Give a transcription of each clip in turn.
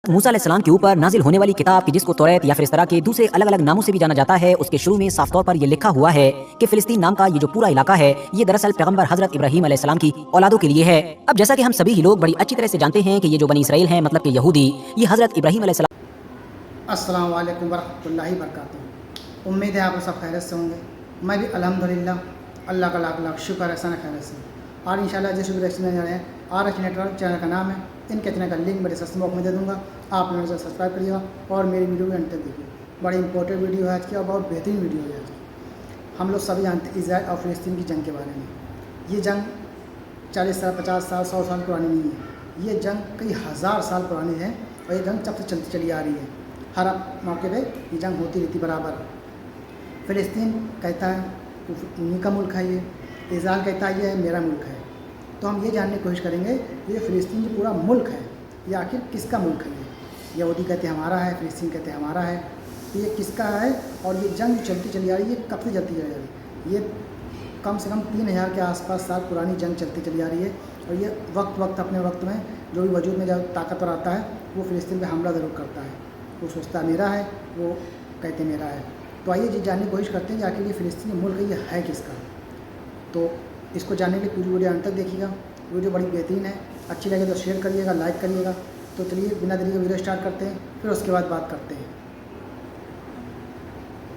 मूसा अलैहिस्सलाम के ऊपर नाजिल होने वाली किताब की जिसको तौरात या फिर इस तरह के दूसरे अलग अलग नामों से भी जाना जाता है, उसके शुरू में साफ तौर पर ये लिखा हुआ है कि फिलिस्तीन नाम का ये जो पूरा इलाका है ये दरअसल पैगंबर हजरत इब्राहीम अलैहिस्सलाम की औलादों के लिए है। अब जैसा कि हम सभी ही लोग बड़ी अच्छी तरह से जानते हैं कि ये जो बनी इसराइल हैं, मतलब कि यहूदी, ये हजरत इब्राहीम अलैहिस्सलाम। अस्सलाम वालेकुम वरहमतुल्लाहि वबरकातुहू। उम्मीद है आप सब खैरियत से होंगे। मैं भी अल्हम्दुलिल्लाह अल्लाह का लाख लाख शुक्र है सन खैरियत से। और इंशाल्लाह जिस भी देखने जा रहे हैं RH नेटवर्क चैनल का नाम है, इनके चैनल का लिंक मेरे डिस्क्रिप्शन बॉक्स में दे दूँगा। आप लोगों से सब्सक्राइब करिएगा और मेरी वीडियो भी अंत तक देखिए। बड़ी इंपॉर्टेंट वीडियो है आज की और बहुत बेहतरीन वीडियो है आज की। हम लोग सभी जानते हैं इजराइल और फ़िलिस्तीन की जंग के बारे में। ये जंग 40 साल, 50 साल, 100 साल पुरानी नहीं है। ये जंग कई हज़ार साल पुरानी है और ये जंग जब से चलती चली आ रही है। हर मौके पे ये जंग होती रहती बराबर। फ़िलिस्तीन कहता है उन्हीं का मुल्क है, ये इजराइल कहता है ये मेरा मुल्क है। तो हम ये जानने की कोशिश करेंगे ये फ़िलिस्तीन जो पूरा मुल्क है ये आखिर किसका मुल्क है। ये यहूदी कहते हैं हमारा है, फ़िलिस्तीन कहते हैं हमारा है। तो ये किसका है और ये जंग चलती चली आ रही है, कब से चलती चली आ रही है? ये कम से कम 3000 के आसपास साल पुरानी जंग चलती चली आ रही है। और ये अपने वक्त में जो भी वजूद में जब ताकतवर आता है वो फ़िलिस्तीन पर हमला ज़रूर करता है। वो सोचता है मेरा है, वो कहते मेरा है। तो आइए जी जानने की कोशिश करते हैं कि आखिर ये फ़िलिस्तीनी मुल्क ये है किसका। तो इसको जानने के लिए पूरी वीडियो अंत तक देखिएगा। वीडियो बड़ी बेहतरीन है, अच्छी लगे तो शेयर करिएगा, लाइक करिएगा। तो चलिए बिना देरी के वीडियो स्टार्ट करते हैं, फिर उसके बाद बात करते हैं।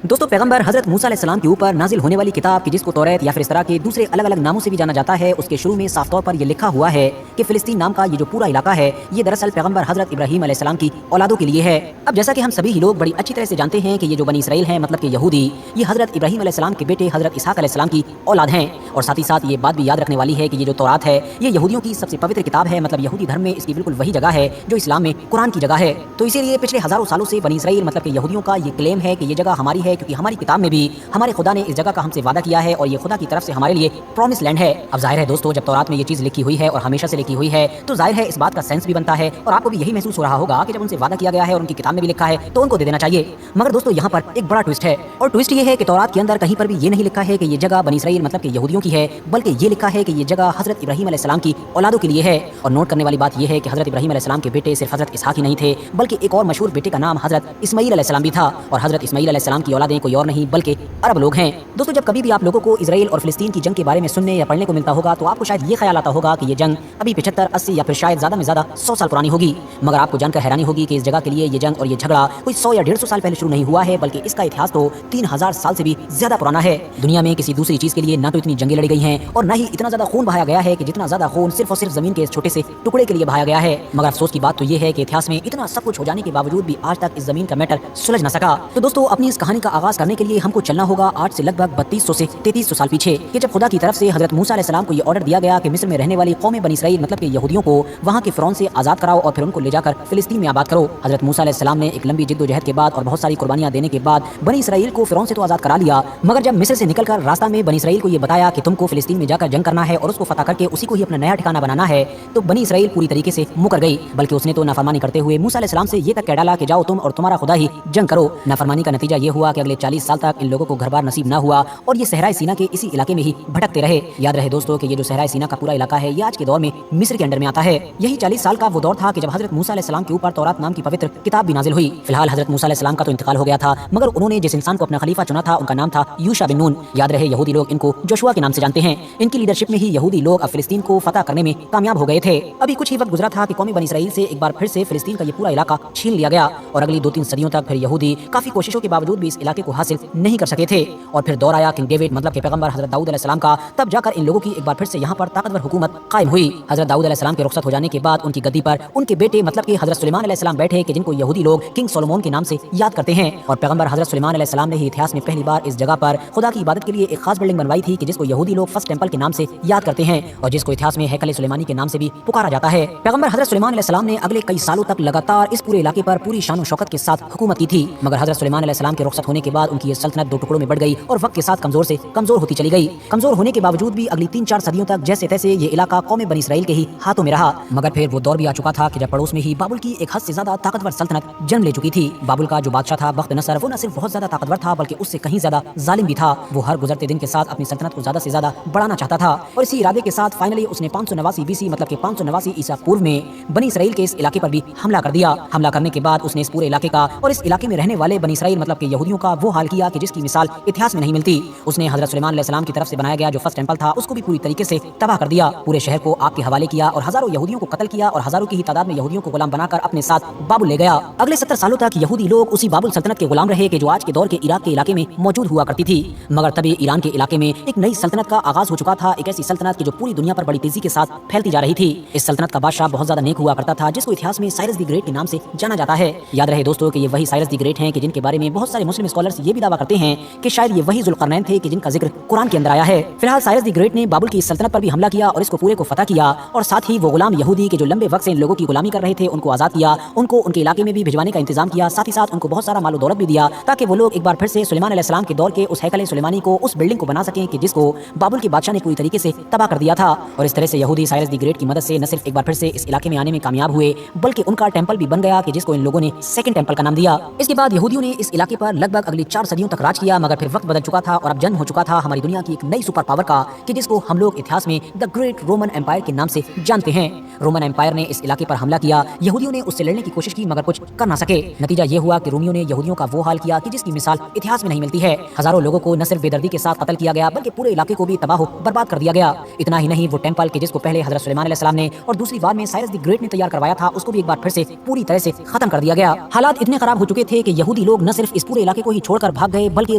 दोस्तों, पैगंबर हजरत मूसा अलैहिस्सलाम के ऊपर नाजिल होने वाली किताब की जिसको तौरात या फिर इस तरह के दूसरे अलग अलग नामों से भी जाना जाता है, उसके शुरू में साफ तौर पर ये लिखा हुआ है कि फिलिस्तीन नाम का ये जो पूरा इलाका है ये दरअसल पैगंबर हजरत इब्राहीम अलैहिस्सलाम की औलादों के लिए है। अब जैसा कि हम सभी ही लोग बड़ी अच्छी तरह से जानते हैं कि ये जो बनी इसराइल हैं, मतलब कि यहूदी, ये हजरत इब्राहीम अलैहिस्सलाम के बेटे हजरत इसहाक अलैहिस्सलाम की औलाद हैं। और साथ ही साथ ये बात भी याद रखने वाली है कि ये जो तौरात है ये यहूदियों की सबसे पवित्र किताब है। मतलब यहूदी धर्म में इसकी बिल्कुल वही जगह है जो इस्लाम में कुरान की जगह है। तो इसीलिए पिछले हजारों सालों से बनी इसराइल मतलब कि यहूदियों का ये क्लेम है कि ये जगह हमारी है, क्योंकि हमारी किताब में भी हमारे खुदा ने इस जगह का हमसे वादा किया है और ये खुदा की तरफ से हमारे लिए प्रॉमिस लैंड है। अब जाहिर है दोस्तों, जब तौरात में ये चीज लिखी हुई है और हमेशा से लिखी हुई है तो जाहिर है इस बात का सेंस भी बनता है और आपको भी यही महसूस हो रहा होगा कि जब उनसे वादा किया गया है और उनकी किताब में भी लिखा है तो उनको दे देना चाहिए। मगर दोस्तों यहाँ पर एक बड़ा ट्विस्ट है, और ट्विस्ट ये है कि तौरात के अंदर कहीं पर भी ये नहीं लिखा है कि ये जगह बनी इसराइल मतलब कि यहूदियों की है, बल्कि ये लिखा है कि ये जगह हजरत इब्राहीम अलैहिस्सलाम की औलादों के लिए है। और नोट करने वाली बात यह है कि हजरत इब्राहीम अलैहिस्सलाम के बेटे सिर्फ हजरत इसहाक ही नहीं थे, बल्कि एक और मशहूर बेटे का नाम हजरत इस्माईल अलैहिस्सलाम भी था। और हजरत इस्माईल अलैहिस्सलाम की औलादें कोई और नहीं बल्कि अरब लोग हैं। दोस्तों, जब कभी भी आप लोगों को इजराइल और फिलिस्तीन की जंग के बारे में सुनने या पढ़ने को मिलता होगा तो आपको शायद ये ख्याल आता होगा कि ये जंग अभी 75, 80 या फिर शायद ज्यादा में ज्यादा 100 साल पुरानी होगी। मगर आपको जानकर हैरानी होगी कि इस जगह के लिए ये जंग और ये झगड़ा कोई 100 या 150 साल पहले शुरू नहीं हुआ है, बल्कि इसका इतिहास तो 3000 साल से भी ज्यादा पुराना है। दुनिया में किसी दूसरी चीज के लिए ना तो इतनी जंगें लड़ी गई हैं और ना ही इतना ज्यादा खून बहाया गया है कि जितना ज्यादा खून सिर्फ और सिर्फ जमीन के इस छोटे से टुकड़े के लिए बहाया गया है। मगर अफसोस की बात तो ये है कि इतिहास में इतना सब कुछ हो जाने के बावजूद भी आज तक इस जमीन का मैटर सुलझ न सका। तो दोस्तों, अपनी इस कहानी का आगाज करने के लिए हमको चलना होगा आज से लगभग 3200 से 3300 साल पीछे, कि जब खुदा की तरफ से हजरत मूसा अलैहिस्सलाम को ये ऑर्डर दिया गया कि मिस्र में रहने वाली कौम बनी इसराइल मतलब कि यहूदियों को वहां के फिरौन से आजाद कराओ और फिर उनको ले जाकर फिलिस्तीन में आबाद करो। हजरत मूसा अलैहिस्सलाम ने एक लंबी जिद्दोजहद के बाद और बहुत सारी कुर्बानियां देने के बाद बनी इसराइल को फिरौन से तो आजाद करा लिया, मगर जब मिस्र से निकलकर रास्ता में बनी इसराइल को ये बताया कि तुमको फिलिस्तीन में जाकर जंग करना है और उसको फतह करके उसी को ही अपना नया ठिकाना बनाना है, तो बनी इसराइल पूरी तरीके से मुकर गई। बल्कि उसने तो नाफरमानी करते हुए मूसा अलैहिस्सलाम से ये तक कह डाला कि जाओ तुम और तुम्हारा खुदा ही जंग करो। नाफरमानी का नतीजा ये हुआ कि अगले 40 साल तक इन लोगों को घर बार नसीब न हुआ और ये सहराए सीना के इसी इलाके में ही भटकते रहे। याद रहे दोस्तों कि ये जो सहराए सीना का पूरा इलाका है ये आज के दौर में मिस्र के अंडर में आता है। यही 40 साल का वो दौर था कि जब हजरत मूसा अलैहिस्सलाम के ऊपर तौरात नाम की पवित्र किताब भी नाजिल हुई। फिलहाल हजरत मूसा अलैहिस्सलाम का तो इंतकाल हो गया था, मगर उन्होंने जिस इंसान को अपना खलीफा चुना था उनका नाम था यूशा बिन नून। याद रहे यहूदी लोग इनको जोशुआ के नाम से जानते हैं। इनकी लीडरशिप में ही यहूदी लोग अब फिलिस्तीन को फतह करने में कामयाब हो गए थे। अभी कुछ ही वक्त गुजरा था कि कौमी बनी इसराइल से एक बार फिर से फिलिस्तीन का ये पूरा इलाका छीन लिया गया और अगली 2-3 सदियों तक फिर यहूदी काफी कोशिशों के बावजूद भी इस इलाके को हासिल नहीं कर सके थे। और फिर दौर आया किंग डेविड मतलब के पैगंबर हजरत दाऊद अलैहिस्सलाम का। तब जाकर इन लोगों की एक बार फिर से यहाँ पर ताकतवर हुकूमत कायम हुई। हजरत दाऊद अलैहिस्सलाम के रुखसत हो जाने के बाद उनकी गद्दी पर उनके बेटे मतलब कि हजरत सुलेमान अलैहिस्सलाम बैठे, कि जिनको यहूदी लोग किंग सोलोमन के नाम से याद करते हैं। और पैगंबर हजरत सुलेमान अलैहिस्सलाम ने ही इतिहास में पहली बार इस जगह पर खुदा की इबादत के लिए एक खास बिल्डिंग बनवाई थी, कि जिसको यहूदी लोग फर्स्ट टेंपल के नाम से याद करते हैं और जिसको इतिहास में हैकल सुलेमानी के नाम से भी पुकारा जाता है। पैगंबर हजरत सुलेमान अलैहिस्सलाम ने अगले कई सालों तक लगातार इस पूरे इलाके पर पूरी शान और शौकत के साथ हुकूमत की थी। मगर हजरत सुलेमान अलैहिस्सलाम के रुखसत होने होने के बाद उनकी ये सल्तनत दो टुकड़ों में बढ़ गई और वक्त के साथ कमजोर से कमजोर होती चली गई। कमजोर होने के बावजूद भी अगली 3-4 सदियों तक जैसे तैसे ये इलाका कौम बनी इसराइल के ही हाथों में रहा। मगर फिर वो दौर भी आ चुका था कि जब पड़ोस में ही बाबुल की एक हद से ज्यादा ताकतवर सल्तनत जन्म ले चुकी थी। बाबुल का जो बादशाह था बख्त नसर, वो न सिर्फ बहुत ज्यादा ताकतवर था बल्कि उससे कहीं ज्यादा जालिम भी था। वो हर गुजरते दिन के साथ अपनी सल्तनत को ज्यादा से ज्यादा बढ़ाना चाहता था और इसी इरादे के साथ फाइनली उसने 589 BC मतलब कि 589 ईसा पूर्व में बनी इसराइल के इस इलाके पर भी हमला कर दिया। हमला करने के बाद उसने इस पूरे इलाके का और इस इलाके में रहने वाले बनी इसराइल मतलब कि यहूदियों का वो हाल किया कि जिसकी मिसाल इतिहास में नहीं मिलती। उसने हजरत सुलेमान अलैहिस्सलाम की तरफ से बनाया गया जो फर्स्ट टेंपल था उसको भी पूरी तरीके से तबाह कर दिया। पूरे शहर को आग के हवाले किया और हजारों यहूदियों को कत्ल किया और हजारों की ही तादाद में यहूदियों को गुलाम बनाकर अपने साथ बाबुल ले गया। अगले 70 सालों तक यहूदी लोग उसी बाबुल सल्तनत के गुलाम रहे कि जो आज के दौर के इराक के इलाके में मौजूद हुआ करती थी। मगर तभी ईरान के इलाके में एक नई सल्तनत का आगाज हो चुका था, एक ऐसी सल्तनत की जो पूरी दुनिया पर बड़ी तेजी के साथ फैलती जा रही थी। इस सल्तनत का बादशाह बहुत ज्यादा नेक हुआ करता था जिसको इतिहास में साइरस द ग्रेट के नाम से जाना जाता है। याद रहे दोस्तों कि ये वही साइरस द ग्रेट हैं कि जिनके बारे में बहुत सारे मुस्लिम स्कॉलर्स ये भी दावा करते हैं कि शायद ये वही जुल्करनैन थे कि जिनका जिक्र कुरान के अंदर आया है। फिलहाल साइरस द ग्रेट ने बाबुल की सल्तनत पर भी हमला किया और इसको पूरे को फतह किया और साथ ही वो गुलाम यहूदी के जो लंबे वक्त से इन लोगों की गुलामी कर रहे थे उनको आजाद किया, उनको उनके इलाके में भी भिजवाने का इंतजाम किया, साथ ही साथ उनको बहुत सारा मालो दौलत भी दिया ताकि वो लोग एक बार फिर से सुलेमान अलैहिस्सलाम के दौर के उस हैकल सुलेमानी को, उस बिल्डिंग को बना सकें कि जिसको बाबुल के बादशाह ने पूरी तरीके से तबाह कर दिया था। और इस तरह से यहूदी साइरस द ग्रेट की मदद से न सिर्फ एक बार फिर से इस इलाके में आने में कामयाब हुए बल्कि उनका टेंपल भी बन गया कि जिसको इन लोगों ने सेकंड टेंपल का नाम दिया। इसके बाद यहूदियों ने इस इलाके पर लगभग अगली 4 सदियों तक राज किया। मगर फिर वक्त बदल चुका था और अब जन्म हो चुका था हमारी दुनिया की एक नई सुपर पावर का कि जिसको हम लोग इतिहास में द ग्रेट रोमन एम्पायर के नाम से जानते हैं। रोमन एम्पायर ने इस इलाके पर हमला किया, यहूदियों ने उससे लड़ने की कोशिश की मगर कुछ कर ना सके। नतीजा ये हुआ कि रोमियों ने यहूदियों का वो हाल किया कि जिसकी मिसाल इतिहास में नहीं मिलती है। हजारों लोगों को न सिर्फ बेदर्दी के साथ कत्ल किया गया बल्कि पूरे इलाके को भी तबाह बर्बाद कर दिया गया। इतना ही नहीं, वो टेंपल के जिसको पहले हजरत सुलेमान अलैहिस्सलाम ने और दूसरी बार में साइरस द ग्रेट ने तैयार करवाया था उसको भी एक बार फिर से पूरी तरह से खत्म कर दिया गया। हालात इतने खराब हो चुके थे कि यहूदी लोग न सिर्फ इस पूरे इलाके को ही छोड़कर भाग गए बल्कि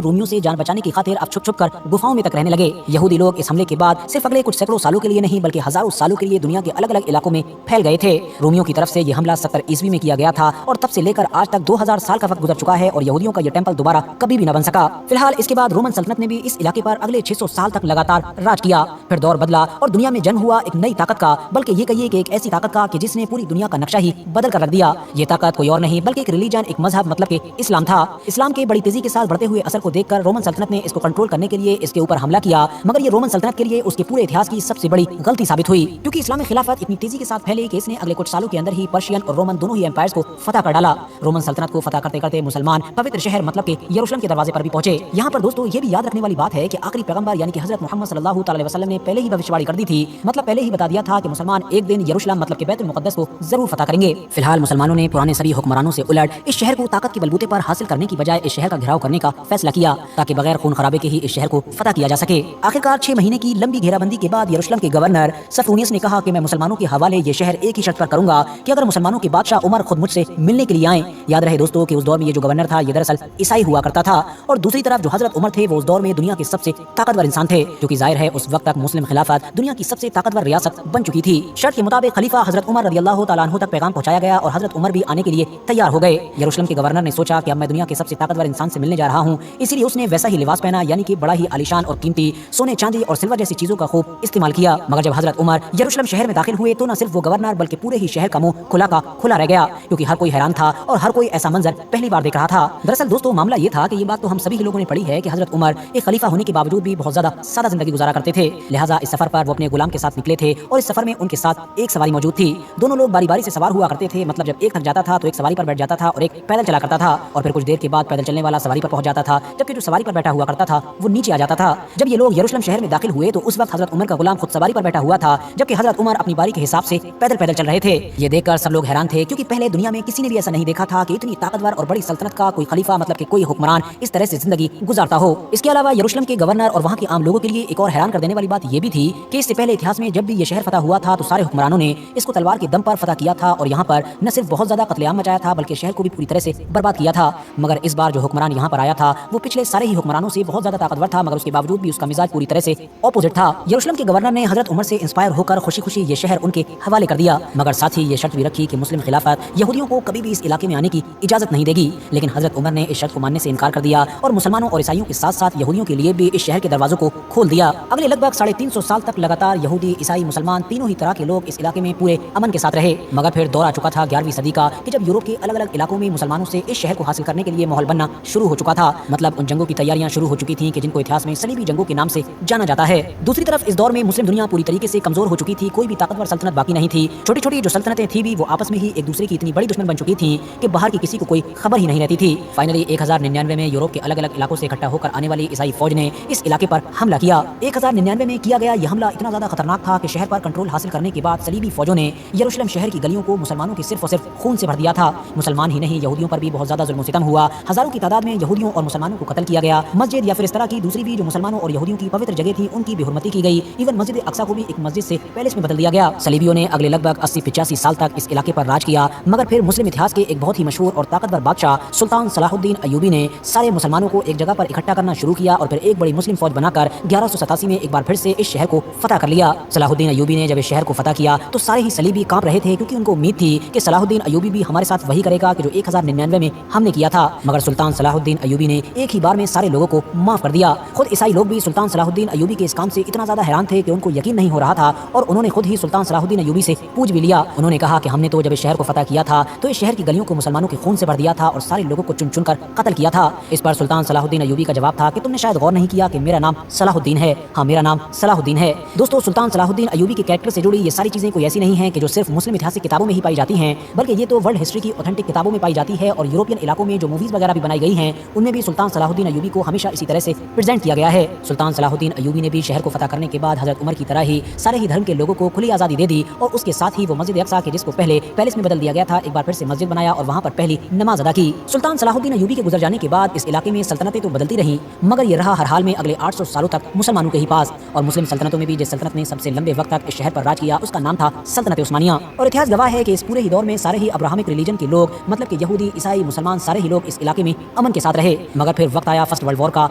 रोमियों से जान बचाने की खातिर अब छुप छुप कर गुफाओं में तक रहने लगे। यहूदी लोग इस हमले के बाद सिर्फ अगले कुछ सैकड़ों सालों के लिए नहीं बल्कि हजारों सालों के लिए दुनिया के अलग अलग इलाकों में फैल गए थे। रोमियों की तरफ से यह हमला 70 ईस्वी में किया गया था और तब से लेकर आज तक 2000 साल का वक्त गुजर चुका है और यहूदियों का यह टेंपल दोबारा कभी भी न बन सका। फिलहाल इसके बाद रोमन सल्तनत ने भी इस इलाके पर अगले 600 साल तक लगातार राज किया। फिर दौर बदला और दुनिया में जन्म हुआ एक नई ताकत का, बल्कि ये कहिए कि एक ऐसी ताकत का कि जिसने पूरी दुनिया का नक्शा ही बदल कर रख दिया। ये ताकत कोई और नहीं बल्कि एक रिलीजन, एक मजहब मतलब कि इस्लाम था। इस्लाम के बड़ी तेजी के साथ बढ़ते हुए असर को देखकर रोमन सल्तनत ने इसको कंट्रोल करने के लिए इसके ऊपर हमला किया। मगर ये रोमन सल्तनत के लिए उसके पूरे इतिहास की सबसे बड़ी गलती साबित हुई क्योंकि इस्लामी खिलाफत इतनी तेजी के साथ फैली कि इसने अगले कुछ सालों के अंदर ही पर्शियन और रोमन दोनों ही एम्पायर्स को फतह कर डाला। रोमन सल्तनत को फतह करते करते मुसलमान पवित्र शहर मतलब कि यरूशलेम के दरवाजे पर भी पहुंचे। यहाँ पर दोस्तों ये भी याद रखने वाली बात है कि आखिरी पैगंबर यानी कि हजरत मोहम्मद सल्लल्लाहु अलैहि वसल्लम ने पहले ही भविष्यवाणी कर दी थी, मतलब पहले ही बता दिया था कि मुसलमान एक दिन यरूशलेम मतलब कि बैतुल मुकद्दस को जरूर फतह करेंगे। फिलहाल मुसलमानों ने पुराने सभी हुक्मरानों से उलट इस शहर को ताकत के बलबूते पर हासिल करने की बजाय इस शहर का घेराव करने का फैसला किया ताकि बगैर खून खराबे के ही इस शहर को फतह किया जा सके। आखिरकार 6 महीने की लंबी घेराबंदी के बाद यरूशलेम के गवर्नर सफूनियस ने कहा कि मैं मुसलमानों के हवाले ये शहर एक ही शर्त पर करूंगा कि अगर मुसलमानों के बादशाह उमर खुद मुझसे मिलने के लिए आए। याद रहे दोस्तों कि उस दौर में ये जो गवर्नर था ये दरअसल ईसाई हुआ करता था और दूसरी तरफ जो हजरत उमर थे वो उस दौर में दुनिया के सबसे ताकतवर इंसान थे क्योंकि जाहिर है उस वक्त तक मुस्लिम खिलाफत दुनिया की सबसे ताकतवर रियासत बन चुकी थी। शर्त के मुताबिक खलीफा हजरत उमर रदियल्लाहु तआला अन्हु तक पैगाम पहुंचाया गया और हजरत उमर भी आने के लिए तैयार हो गए। यरूशलेम के गवर्नर ने सोचा कि अब मैं दुनिया के सबसे ताकतवर इंसान से मिलने जा रहा हूं, इसीलिए उसने वैसा ही लिबास पहना यानी कि बड़ा ही आलीशान और कीमती सोने, चांदी और सिल्वर जैसी चीजों का खूब इस्तेमाल किया। मगर जब हजरत उमर यरूशलेम शहर में दाखिल हुए तो न सिर्फ वो गवर्नर बल्कि पूरे ही शहर का मुंह खुला का खुला रह गया क्योंकि हर कोई हैरान था और हर कोई ऐसा मंजर पहली बार देख रहा था। दरअसल दोस्तों मामला ये था कि ये बात तो हम सभी लोगों ने पढ़ी है कि हजरत उमर एक खलीफा होने के बावजूद भी बहुत ज्यादा सादा जिंदगी गुजारा करते थे। लिहाजा इस सफर पर वो अपने गुलाम के साथ निकले थे और इस सफर में उनके साथ एक सवारी मौजूद थी। दोनों लोग बारी बारी से सवार हुआ करते थे, मतलब जब एक थक जाता था तो एक सवारी पर बैठ जाता था और एक पैदल चला करता था और फिर कुछ देर के बाद पैदल चलने वाला सवारी पर पहुंच जाता था जबकि जो सवारी पर बैठा हुआ करता था वो नीचे आ जाता था। जब ये लोग यरूशलेम शहर में दाखिल हुए तो उस वक्त हजरत उमर का गुलाम खुद सवारी पर बैठा हुआ था जबकि हजरत उमर अपनी बारी के हिसाब से पैदल पैदल चल रहे थे। ये देखकर सब लोग हैरान थे क्योंकि पहले दुनिया में किसी ने भी ऐसा नहीं देखा था कि इतनी ताकतवर और बड़ी सल्तनत का कोई खलीफा मतलब कि कोई हुक्मरान इस तरह से जिंदगी गुजारता हो। इसके अलावा यरूशलेम के गवर्नर और वहाँ के आम लोगों के लिए एक और हैरान कर देने वाली बात ये भी थी कि इससे पहले इतिहास में जब भी ये शहर फतह हुआ था तो सारे हुक्मरानों ने इसको तलवार के दम पर फतह किया था और यहाँ पर न सिर्फ बहुत ज्यादा कत्लेआम मचाया था बल्कि शहर को भी पूरी तरह से बर्बाद किया था। मगर इस बार जो हुक्मरान यहाँ पर आया था वो पिछले सारे ही हुक्मरानों से बहुत ज्यादा ताकतवर था मगर उसके बावजूद भी उसका मिजाज पूरी तरह से ऑपोजिट था। यरूशलेम के गवर्नर ने हजरत उमर से इंस्पायर होकर खुशी खुशी ये शहर उनके हवाले कर दिया मगर साथ ही ये शर्त भी रखी कि मुस्लिम खिलाफत यहूदियों को कभी भी इस इलाके में आने की इजाजत नहीं देगी। लेकिन हजरत उमर ने इस शर्त को मानने से इनकार कर दिया और मुसलमानों और ईसाइयों के साथ साथ यहूदियों के लिए भी इस शहर के दरवाजों को खोल दिया। अगले लगभग 350 साल तक लगातार यहूदी, ईसाई, मुसलमान तीनों ही तरह के लोग इस इलाके में पूरे अमन के साथ रहे। मगर फिर दौर आ चुका था 11वीं सदी का कि जब यूरोप के अलग अलग इलाकों में मुसलमानों से इस शहर को हासिल करने के लिए माहौल बनना शुरू हो चुका था। मतलब उन जंगों की तैयारियां शुरू हो चुकी थी कि जिनको इतिहास में सलीबी जंगों के नाम से जाना जाता है। दूसरी तरफ इस दौर में मुस्लिम दुनिया पूरी तरीके से कमजोर हो चुकी थी, कोई भी ताकतवर सल्तनत बाकी नहीं थी। छोटी छोटी जो सल्तनतें थी भी वो आपस में ही एक दूसरे की इतनी बड़ी दुश्मन बन चुकी थी कि बाहर की किसी को कोई खबर ही नहीं रहती थी। फाइनली 1099 में यूरोप के अलग अलग इलाकों से इकट्ठा होकर आने वाली ईसाई फौज ने इस इलाके पर हमला किया। 1099 में किया गया यह हमला इतना ज्यादा खतरनाक था कि शहर पर कंट्रोल हासिल करने के बाद सलीबी फौजों ने यरूशलेम शहर की गलियों को मुसलमानों के सिर्फ और सिर्फ खून से भर दिया था। मुसलमान ही नहीं, यहूदियों पर भी बहुत ज्यादा जुल्म सितम हुआ। हजारों की तादाद में यहूदियों और मुसलमानों को कत्ल किया गया। मस्जिद या फिर इस तरह की दूसरी भी जो मुसलमानों और यहूदियों की पवित्र जगह थी उनकी बेहुरमती की गई। इवन मस्जिद अक्सा को भी एक मस्जिद से पैलेस में बदल दिया गया। सलीबियों ने अगले लगभग 80-85 साल तक इस इलाके पर राज किया, मगर फिर मुस्लिम इतिहास के एक बहुत ही मशहूर और ताकतवर बादशाह सुल्तान सलाहुद्दीन अय्यूबी ने सारे मुसलमानों को एक जगह पर इकट्ठा करना शुरू किया और फिर एक बड़ी मुस्लिम फौज बनाकर 1187 में एक बार फिर से इस शहर को फतह कर लिया। सलाहुद्दीन अय्यूबी ने जब इस शहर को फतह किया तो सारे ही सलीबी कांप रहे थे, क्योंकि उनको उम्मीद थी कि सलाहुद्दीन अय्यूबी भी हमारे साथ वही करेगा कि जो 1099 में हमने किया था। मगर सुल्तान सलाहुद्दीन अय्यूबी ने एक ही बार में सारे लोगों को माफ कर दिया। खुद ईसाई लोग भी सुल्तान सलाहुद्दीन अय्यूबी के इस काम से इतना ज्यादा हैरान थे कि उनको यकीन नहीं हो रहा था और उन्होंने खुद ही सुल्तान सलाहुद्दीन अय्यूबी से पूछ भी लिया। उन्होंने कहा कि हमने तो जब इस शहर को फतह किया था तो इस शहर की गलियों को मुसलमानों के खून से भर दिया था और सारे लोगों को चुन चुन कर कत्ल किया था। इस पर सुल्तान सलाहुद्दीन अय्यूबी का जवाब था कि तुमने शायद गौर नहीं किया कि मेरा नाम सलाहुद्दीन है। हाँ, मेरा नाम सलाहुद्दीन है। दोस्तों, सुल्तान सलाहुद्दीन अय्यूबी के कैरेक्टर से जुड़ी ये सारी चीजें कोई ऐसी नहीं है कि जो सिर्फ मुस्लिम ऐतिहासिक किताबों में ही पाई जाती हैं, बल्कि ये तो वर्ल्ड हिस्ट्री की ऑथेंटिक किताबों में पाई जाती है और यूरोपियन इलाकों में जो मूवीज वगैरह भी बनाई गई हैं उनमें भी सुल्तान सलाहुद्दीन अय्यूबी को हमेशा इसी तरह से प्रेजेंट किया गया है। सुल्तान सलाहुद्दीन अय्यूबी ने भी शहर को फतह करने के बाद हजरत उमर की तरह ही सारे ही धर्म के लोगों को खुली आजादी दे दी और उसके साथ ही वो मस्जिद अक्सा के जिसको पहले पैलेस में बदल दिया गया था एक बार फिर से मस्जिद बनाया और वहां पर पहली नमाज अदा की। सुल्तान सलाहुद्दीन अय्यूबी के गुजर जाने के बाद इस इलाके में सल्तनतें तो बदलती रहीं, मगर ये रहा हर हाल में अगले 800 सालों तक मुसलमानों के ही पास। और मुस्लिम सल्तनतों में भी जिस सल्तनत ने सबसे लंबे वक्त तक इस शहर पर राज किया उसका नाम था सल्तनत उस्मानिया। और इतिहास गवाह है कि इस पूरे ही दौर में सारे ही अब्राहमिक रिलीजन के लोग, मतलब कि यहूदी, ईसाई, मुसलमान, सारे ही लोग इस इलाके में अमन के साथ रहे। मगर फिर वक्त आया फर्स्ट वर्ल्ड वॉर का,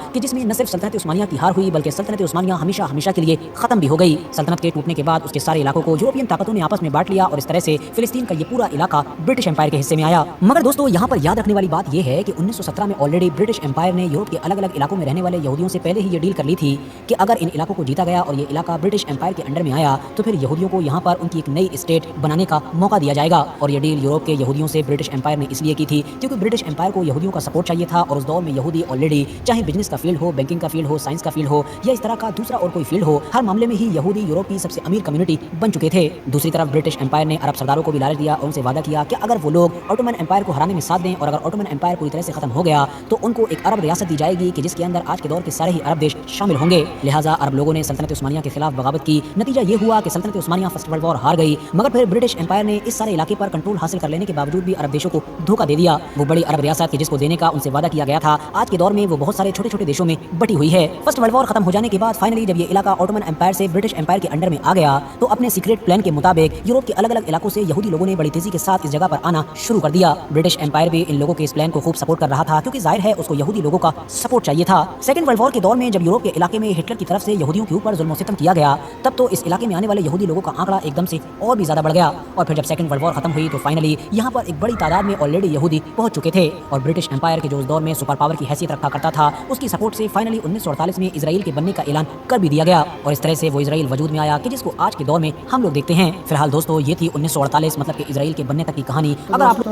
कि जिसमें न सिर्फ सल्तनत उस्मानिया की हार हुई बल्कि सल्तनत उस्मानिया हमेशा हमेशा के लिए खत्म भी हो गई। सल्तनत के टूटने के बाद उसके सारे इलाकों को यूरोपियन ताकतों ने आपस में बांट लिया और इस तरह से फिलिस्तीन का ये पूरा इलाका ब्रिटिश एम्पायर के हिस्से में आया। मगर दोस्तों, यहाँ पर याद रखने वाली बात यह है कि 1917 में ऑलरेडी ब्रिटिश एम्पायर ने यूरोप के अलग अलग इलाकों में रहने वाले यहूदियों से पहले ही ये डील कर ली थी कि अगर इन इलाकों को जीता गया और ये इलाका ब्रिटिश एम्पायर के अंडर में आया तो फिर यहूदियों को यहाँ पर उनकी एक नई स्टेट बनाने का मौका दिया जाएगा। और ये डील यूरोप के यहूदियों से ब्रिटिश एम्पायर ने इसलिए की थी क्योंकि ब्रिटिश एम्पायर को यहूदियों का सपोर्ट चाहिए था और उस दौर में यहूदी ऑलरेडी चाहे बिजनेस का फील्ड हो, बैंकिंग का फील्ड हो, साइंस का फील्ड हो या इस तरह का दूसरा और कोई फील्ड हो, हर मामले में ही यहूदी यूरोप की सबसे अमीर कम्युनिटी बन चुके थे। दूसरी तरफ ब्रिटिश एम्पायर ने अरब सरदारों को भी लालच दिया और उनसे वादा किया कि अगर वो लोग ऑटोमन एम्पायर को हराने में साथ दें और अगर ऑटोमन एम्पायर पूरी तरह से खत्म हो गया तो उनको एक अरब रियासत दी जाएगी कि जिसके अंदर आज के दौर के सारे ही अरब देश शामिल होंगे। लिहाजा अरब लोगों ने सल्तनत उस्मानिया के खिलाफ बगावत की। नतीजा ये हुआ कि सल्तनत उस्मानिया फर्स्ट वर्ल्ड वॉर हार गई। मगर फिर ब्रिटिश एम्पायर ने इस सारे इलाके पर कंट्रोल हासिल कर लेने के बावजूद भी अरब देशों को धोखा दे दिया। वो बड़ी अरब रियासत के जिसको देने का उनसे वादा किया गया था, आज के दौर में वो बहुत सारे छोटे छोटे देशों में बटी हुई है। फर्स्ट वर्ल्ड वॉर खत्म हो जाने के बाद फाइनली जब ये इलाका ऑटोमन एम्पायर से ब्रिटिश एम्पायर के अंडर में आ गया तो अपने सीक्रेट प्लान के मुताबिक यूरोप के अलग अलग इलाकों से यहूदी लोगों ने बड़ी तेजी के साथ इस जगह पर आना शुरू कर दिया। ब्रिटिश एम्पायर भी इन लोगों के इस प्लान को खूब सपोर्ट कर रहा था क्योंकि जाहिर है उसको यहूदी लोगों का सपोर्ट चाहिए था। सेकंड वर्ल्ड वॉर के दौर में जब यूरोप के इलाके में हिटलर की तरफ से यहूदियों के ऊपर जुल्म सितम किया गया तब तो इस इलाके में आने वाले यहूदी लोगों का आंकड़ा एकदम से और भी ज्यादा बढ़ गया। और फिर जब सेकंड वर्ल्ड वॉर खत्म हुई तो फाइनली यहाँ पर एक बड़ी तादाद में ऑलरेडी यहूदी पहुंच चुके थे और ब्रिटिश एम्पायर के जो उस दौर में सुपर पावर की हैसियत रखा करता था उसकी सपोर्ट से फाइनली 1948 में इजराइल के बनने का ऐलान कर भी दिया गया और इस तरह से वो इजराइल वजूद में आया कि जिसको आज के दौर में हम लोग देखते हैं। फिलहाल दोस्तों, ये थी 1948 मतलब कि इजराइल के बनने तक की कहानी। अगर आप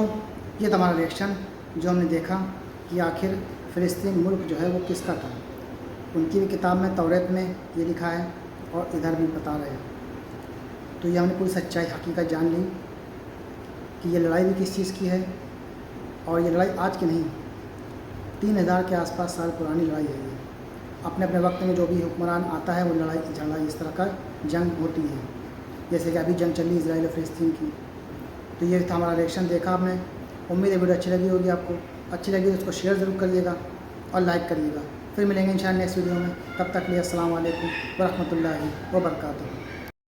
ये तो हमारा रिएक्शन जो हमने देखा कि आखिर फिलिस्तीन मुल्क जो है वो किसका था। उनकी भी किताब में तौरेत में ये लिखा है और इधर भी बता रहे हैं। तो ये हमने पूरी सच्चाई हकीकत जान ली कि ये लड़ाई भी किस चीज़ की है और ये लड़ाई आज की नहीं, 3000 के आसपास साल पुरानी लड़ाई है। ये अपने अपने वक्त में जो भी हुक्मरान आता है वो लड़ाई झगड़ा इस तरह का जंग होती है, जैसे कि अभी जंग चल रही इजराइल और फिलिस्तीन की। तो ये था हमारा रिएक्शन देखा आपने। उम्मीद है वीडियो अच्छी लगी होगी आपको। अच्छी लगी तो उसको शेयर ज़रूर करिएगा और लाइक करिएगा। फिर मिलेंगे इंशाअल्लाह नेक्स्ट वीडियो में। तब तक के लिए अस्सलाम वालेकुम व रहमतुल्लाहि व बरकातुहू।